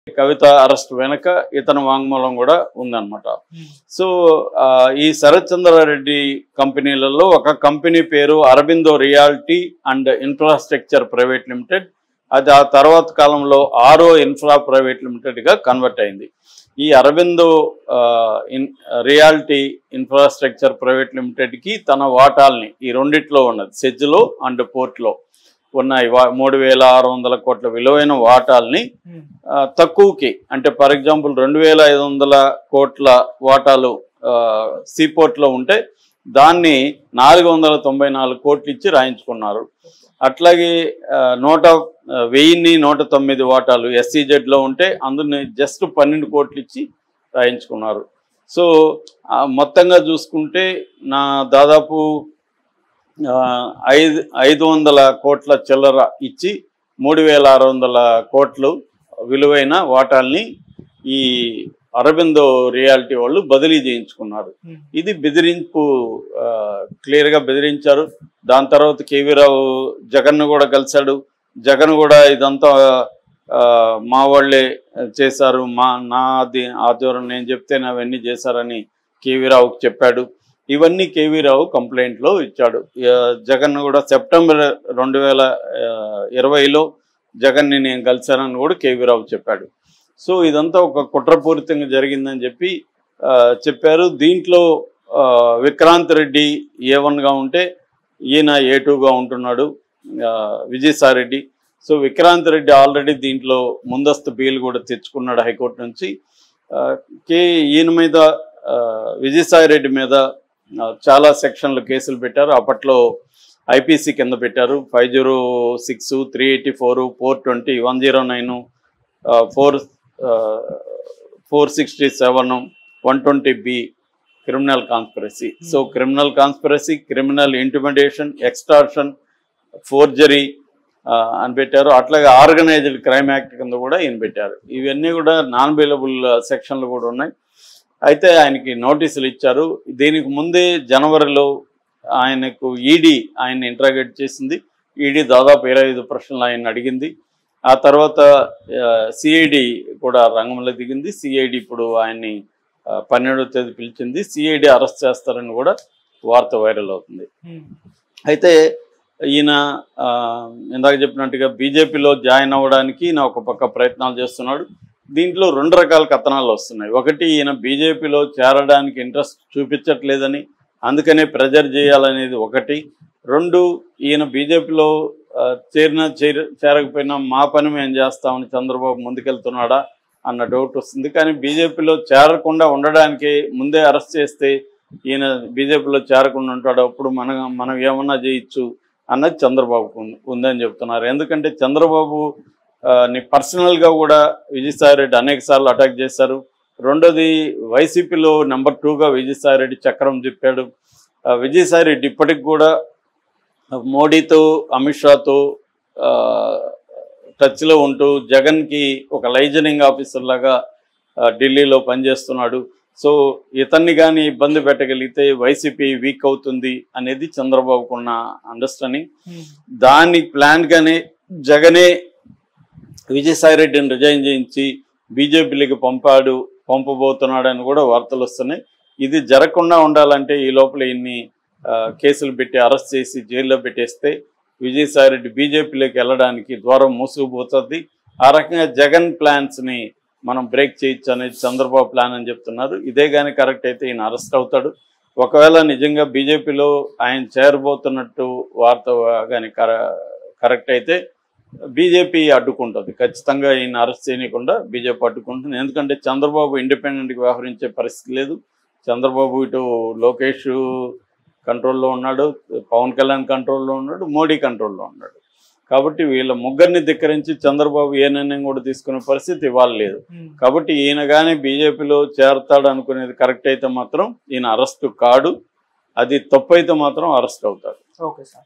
కవిత arrest వెనక ఇతని వాంగ్మూలం కూడా ఉందన్నమాట. సో ఈ శరత్ చంద్రారెడ్డి కంపెనీలలో ఒక కంపెనీ పేరు Aurobindo reality and infrastructure private limited. అది ఆ తర్వాత కాలంలో ఆరో ఇన్ఫ్రా ప్రైవేట్ లిమిటెడ్గా కన్వర్ట్ అయింది. ఈ అరబిందో రియాలిటీ ఇన్ఫ్రాస్ట్రక్చర్ ప్రైవేట్ లిమిటెడ్కి తన వాటాల్ని ఈ రెండిట్లో ఉన్నది, సెజ్లో అండ్ పోర్ట్లో ఉన్నాయి 3,600 కోట్ల విలువైన వాటాల్ని తక్కువకి, అంటే ఫర్ ఎగ్జాంపుల్ 2,500 కోట్ల వాటాలు సీపోర్ట్లో ఉంటే దాన్ని 494 కోట్లు ఇచ్చి రాయించుకున్నారు. అట్లాగే 1,109 వాటాలు SEZలో ఉంటే అందుని జస్ట్ 12 కోట్లు ఇచ్చి రాయించుకున్నారు. సో మొత్తంగా చూసుకుంటే నా దాదాపు 500 కోట్ల చిల్లర ఇచ్చి 3,600 కోట్లు విలువైన వాటాల్ని ఈ అరబిందో రియాలిటీ వాళ్ళు బదిలీ చేయించుకున్నారు. ఇది బెదిరింపు, క్లియర్గా బెదిరించారు. దాని తర్వాత కేవీ రావు జగన్ను కూడా కలిశాడు. జగన్ కూడా ఇదంతా మా వాళ్ళే చేశారు, నా ఆధ్వర్యం నేను చెప్తే అవన్నీ చేశారని కేవీ రావుకి చెప్పాడు. ఇవన్నీ కేవీ రావు కంప్లైంట్లో ఇచ్చాడు. జగన్ కూడా సెప్టెంబర్ 2020లో జగన్ని నేను కలిశానని కూడా కేవీ రావు చెప్పాడు. సో ఇదంతా ఒక కుట్రపూరితంగా జరిగిందని చెప్పారు. దీంట్లో విక్రాంత్ రెడ్డి A1గా ఉంటే ఈయన A2గా ఉంటున్నాడు విజయసాయి రెడ్డి. సో విక్రాంత్ రెడ్డి ఆల్రెడీ దీంట్లో ముందస్తు బెయిల్ కూడా తెచ్చుకున్నాడు హైకోర్టు నుంచి. ఈయన మీద విజయసాయి రెడ్డి మీద చాలా సెక్షన్లు కేసులు పెట్టారు. అప్పట్లో IPC కింద పెట్టారు. 506, 384, 420, 109, 467, 120B criminal conspiracy. So criminal conspiracy, criminal intimidation, extortion, forgery అని పెట్టారు. అట్లాగే ఆర్గనైజ్డ్ క్రైమ్ యాక్ట్ కింద కూడా ఈయన పెట్టారు. ఇవన్నీ కూడా నాన్ బెయిలబుల్ సెక్షన్లు కూడా ఉన్నాయి. అయితే ఆయనకి నోటీసులు ఇచ్చారు. దీనికి ముందే జనవరిలో ఆయనకు ఈడీ ఆయన్ని ఇంట్రాగేట్ చేసింది. ఈడీ దాదాపు 25 ప్రశ్నలు ఆయన అడిగింది. ఆ తర్వాత CID కూడా రంగంలో దిగింది. CID ఇప్పుడు ఆయన్ని 12వ తేదీ పిలిచింది. CID అరెస్ట్ చేస్తారని కూడా వార్త వైరల్ అవుతుంది. అయితే ఈయన ఇందాక చెప్పినట్టుగా బీజేపీలో జాయిన్ అవ్వడానికి ఈయన ఒక పక్క ప్రయత్నాలు చేస్తున్నాడు. దీంట్లో 2 రకాల కథనాలు వస్తున్నాయి. ఒకటి, ఈయన బీజేపీలో చేరడానికి ఇంట్రెస్ట్ చూపించట్లేదని అందుకనే ప్రెజర్ చేయాలనేది ఒకటి. 2, ఈయన బీజేపీలో చేరకపోయినా మా పని మేము చేస్తామని చంద్రబాబు ముందుకెళ్తున్నాడా అన్న డౌట్ వస్తుంది. కానీ బీజేపీలో చేరకుండా ఉండడానికి ముందే అరెస్ట్ చేస్తే ఈయన బీజేపీలో చేరకుండా ఉంటాడు, అప్పుడు మనం ఏమన్నా చేయొచ్చు అన్నది చంద్రబాబుకు ఉందని చెప్తున్నారు. ఎందుకంటే చంద్రబాబు ని పర్సనల్గా కూడా విజయసాయి రెడ్డి అనేక సార్లు అటాక్ చేశారు. రెండోది, వైసీపీలో నెంబర్ 2గా విజయసాయి రెడ్డి చక్రం తిప్పాడు. విజయసాయి రెడ్డి ఇప్పటికి కూడా మోడీతో, అమిత్ షాతో టచ్లో ఉంటూ జగన్కి ఒక లైజనింగ్ ఆఫీసర్ లాగా ఢిల్లీలో పనిచేస్తున్నాడు. సో ఇతన్ని కానీ ఇబ్బంది పెట్టగలిగితే వైసీపీ వీక్ అవుతుంది అనేది చంద్రబాబుకున్న అండర్స్టాండింగ్. దాని ప్లాన్గానే జగనే విజయసాయి రెడ్డిని రిజైన్ చేయించి బీజేపీలోకి పంపబోతున్నాడని కూడా వార్తలు వస్తున్నాయి. ఇది జరగకుండా ఉండాలంటే ఈ లోపల ఇన్ని కేసులు పెట్టి అరెస్ట్ చేసి జైల్లో పెట్టేస్తే విజయసాయి రెడ్డి బీజేపీలోకి వెళ్ళడానికి ద్వారం మూసుకుపోతుంది. ఆ రకంగా జగన్ ప్లాన్స్ని మనం బ్రేక్ చేయొచ్చు అనేది చంద్రబాబు ప్లాన్ అని చెప్తున్నారు. ఇదే కానీ కరెక్ట్ అయితే ఈయన అరెస్ట్ అవుతాడు. ఒకవేళ నిజంగా బీజేపీలో ఆయన చేరబోతున్నట్టు వార్త కానీ కరెక్ట్ అయితే బీజేపీ అడ్డుకుంటుంది. ఖచ్చితంగా ఈయన అరెస్ట్ చేయకుండా బీజేపీ అడ్డుకుంటుంది. ఎందుకంటే చంద్రబాబు ఇండిపెండెంట్గా వ్యవహరించే పరిస్థితి లేదు. చంద్రబాబు ఇటు లోకేష్ కంట్రోల్లో ఉన్నాడు, పవన్ కళ్యాణ్ కంట్రోల్లో ఉన్నాడు, మోడీ కంట్రోల్లో ఉన్నాడు. కాబట్టి వీళ్ళ ముగ్గురిని ధిక్కరించి చంద్రబాబు ఏ నిర్ణయం కూడా తీసుకునే పరిస్థితి ఇవాళ లేదు. కాబట్టి ఈయన కానీ బీజేపీలో చేరతాడు అనుకునేది కరెక్ట్ అయితే మాత్రం ఈయన అరెస్ట్ కాడు, అది తప్పు అయితే మాత్రం అరెస్ట్ అవుతాడు. Okay sir.